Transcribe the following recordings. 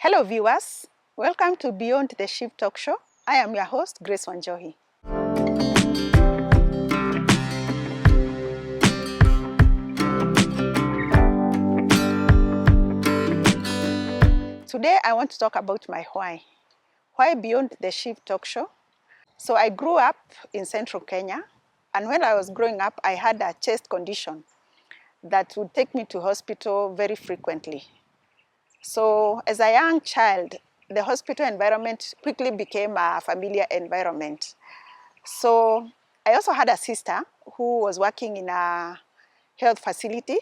Hello viewers, welcome to Beyond the Shift Talk Show. I am your host, Grace Wanjohi. Today I want to talk about my why. Why Beyond the Shift Talk Show? So I grew up in central Kenya, and when I was growing up, I had a chest condition that would take me to hospital very frequently. So as a young child, the hospital environment quickly became a familiar environment. So I also had a sister who was working in a health facility.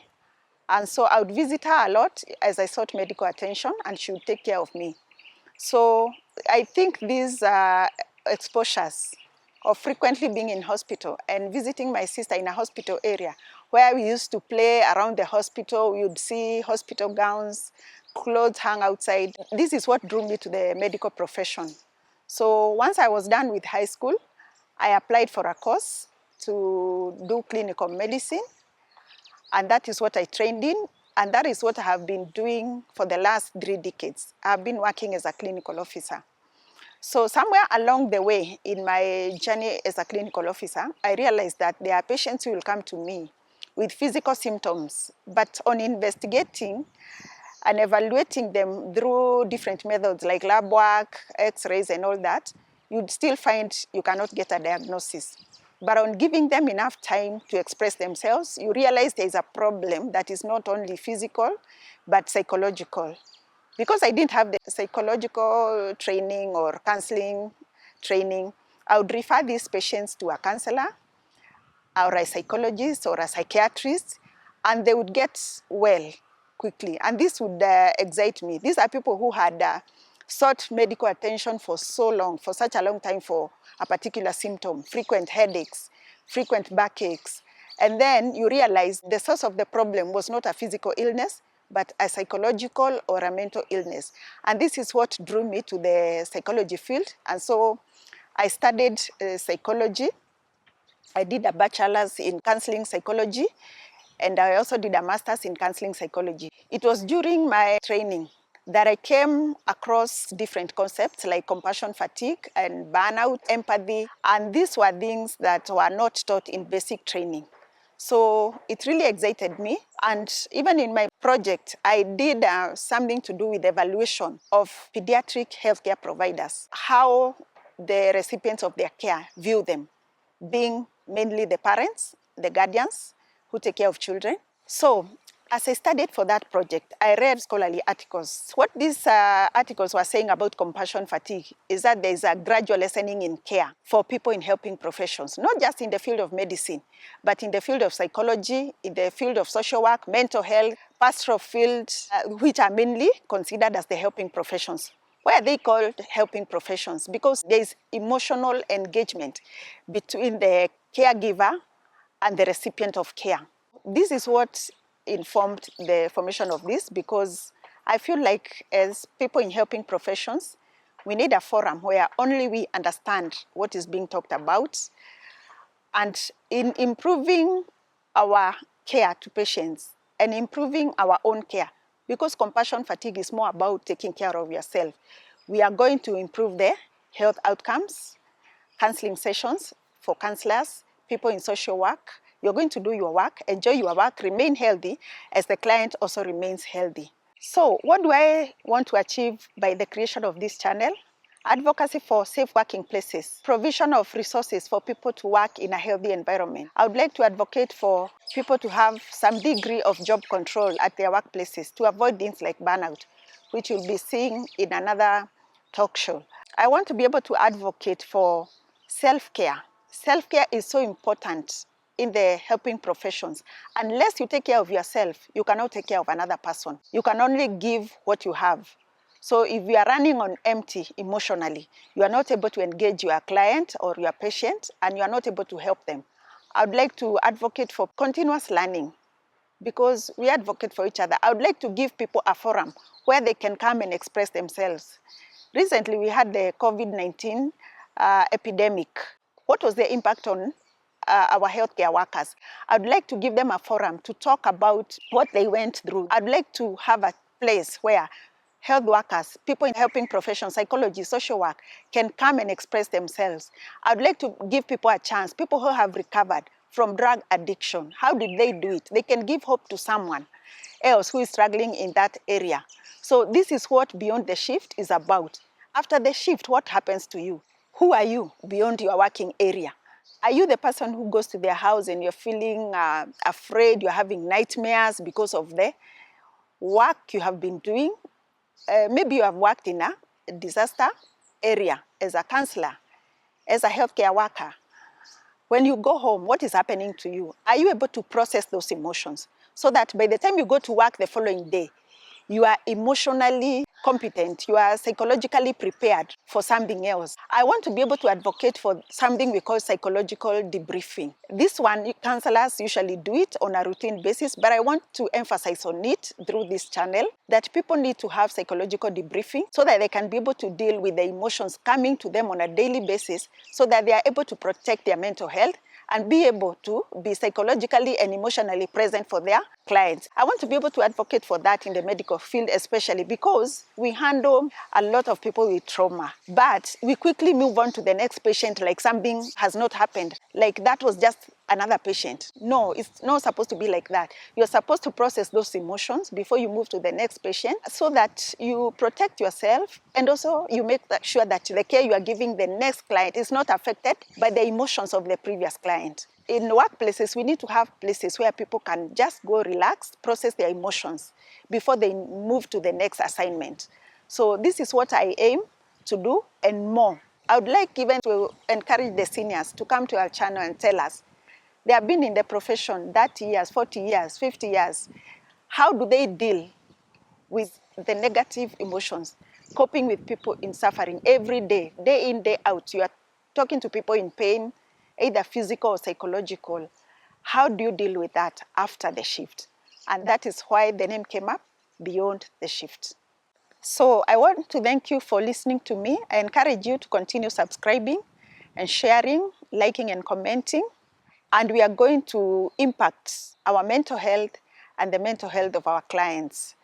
And so I would visit her a lot as I sought medical attention, and she would take care of me. So I think these exposures of frequently being in hospital and visiting my sister in a hospital area where we used to play around the hospital, we would see hospital gowns, clothes hung outside. This is what drew me to the medical profession. So once I was done with high school, I applied for a course to do clinical medicine, and that is what I trained in, and that is what I have been doing for the last 3 decades. I've been working as a clinical officer. So somewhere along the way in my journey as a clinical officer, I realized that there are patients who will come to me with physical symptoms, but on investigating and evaluating them through different methods like lab work, x-rays and all that, you'd still find you cannot get a diagnosis. But on giving them enough time to express themselves, you realize there is a problem that is not only physical, but psychological. Because I didn't have the psychological training or counseling training, I would refer these patients to a counselor or a psychologist or a psychiatrist, and they would get well quickly. And this would excite me. These are people who had sought medical attention for so long, for such a long time for a particular symptom, frequent headaches, frequent backaches. And then you realize the source of the problem was not a physical illness, but a psychological or a mental illness. And this is what drew me to the psychology field. And so I studied psychology. I did a bachelor's in counseling psychology, and I also did a master's in counseling psychology. It was during my training that I came across different concepts like compassion fatigue and burnout, empathy, and these were things that were not taught in basic training. So it really excited me, and even in my project, I did something to do with evaluation of pediatric healthcare providers, how the recipients of their care view them, being mainly the parents, the guardians who take care of children. So as I studied for that project, I read scholarly articles. What these articles were saying about compassion fatigue is that there is a gradual lessening in care for people in helping professions, not just in the field of medicine, but in the field of psychology, in the field of social work, mental health, pastoral fields, which are mainly considered as the helping professions. Why are they called helping professions? Because there is emotional engagement between the caregiver and the recipient of care. This is what informed the formation of this, because I feel like as people in helping professions, we need a forum where only we understand what is being talked about, and in improving our care to patients and improving our own care, because compassion fatigue is more about taking care of yourself. We are going to improve the health outcomes, counseling sessions for counselors, people in social work. You're going to do your work, enjoy your work, remain healthy as the client also remains healthy. So what do I want to achieve by the creation of this channel? Advocacy for safe working places, provision of resources for people to work in a healthy environment. I would like to advocate for people to have some degree of job control at their workplaces to avoid things like burnout, which you'll be seeing in another talk show. I want to be able to advocate for self-care. Self-care is so important in the helping professions. Unless you take care of yourself, you cannot take care of another person. You can only give what you have. So if you are running on empty emotionally, you are not able to engage your client or your patient, and you are not able to help them. I would like to advocate for continuous learning, because we advocate for each other. I would like to give people a forum where they can come and express themselves. Recently, we had the COVID-19 epidemic. What was the impact on our healthcare workers? I'd like to give them a forum to talk about what they went through. I'd like to have a place where health workers, people in helping professions, psychology, social work, can come and express themselves. I'd like to give people a chance, people who have recovered from drug addiction. How did they do it? They can give hope to someone else who is struggling in that area. So this is what Beyond the Shift is about. After the shift, what happens to you? Who are you beyond your working area? Are you the person who goes to their house and you're feeling afraid, you're having nightmares because of the work you have been doing? Maybe you have worked in a disaster area as a counselor, as a healthcare worker. When you go home, what is happening to you? Are you able to process those emotions so that by the time you go to work the following day, you are emotionally competent, you are psychologically prepared for something else? I want to be able to advocate for something we call psychological debriefing. This one, counselors usually do it on a routine basis, but I want to emphasize on it through this channel that people need to have psychological debriefing so that they can be able to deal with the emotions coming to them on a daily basis so that they are able to protect their mental health and be able to be psychologically and emotionally present for their clients. I want to be able to advocate for that in the medical field, especially because we handle a lot of people with trauma, but we quickly move on to the next patient like something has not happened, like that was just another patient. No, it's not supposed to be like that. You're supposed to process those emotions before you move to the next patient so that you protect yourself and also you make sure that the care you are giving the next client is not affected by the emotions of the previous client. In workplaces, we need to have places where people can just go relax, process their emotions before they move to the next assignment. So this is what I aim to do and more. I would like even to encourage the seniors to come to our channel and tell us, they have been in the profession 30 years, 40 years, 50 years. How do they deal with the negative emotions, coping with people in suffering every day, day in, day out? You are talking to people in pain, either physical or psychological. How do you deal with that after the shift? And that is why the name came up, Beyond the Shift. So I want to thank you for listening to me. I encourage you to continue subscribing and sharing, liking and commenting. And we are going to impact our mental health and the mental health of our clients.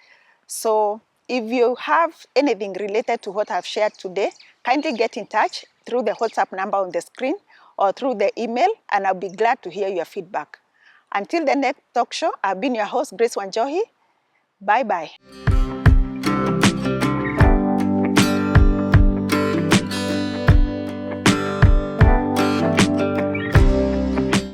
So if you have anything related to what I've shared today, kindly get in touch through the WhatsApp number on the screen or through the email, and I'll be glad to hear your feedback. Until the next talk show, I've been your host, Grace Wanjohi. Bye-bye.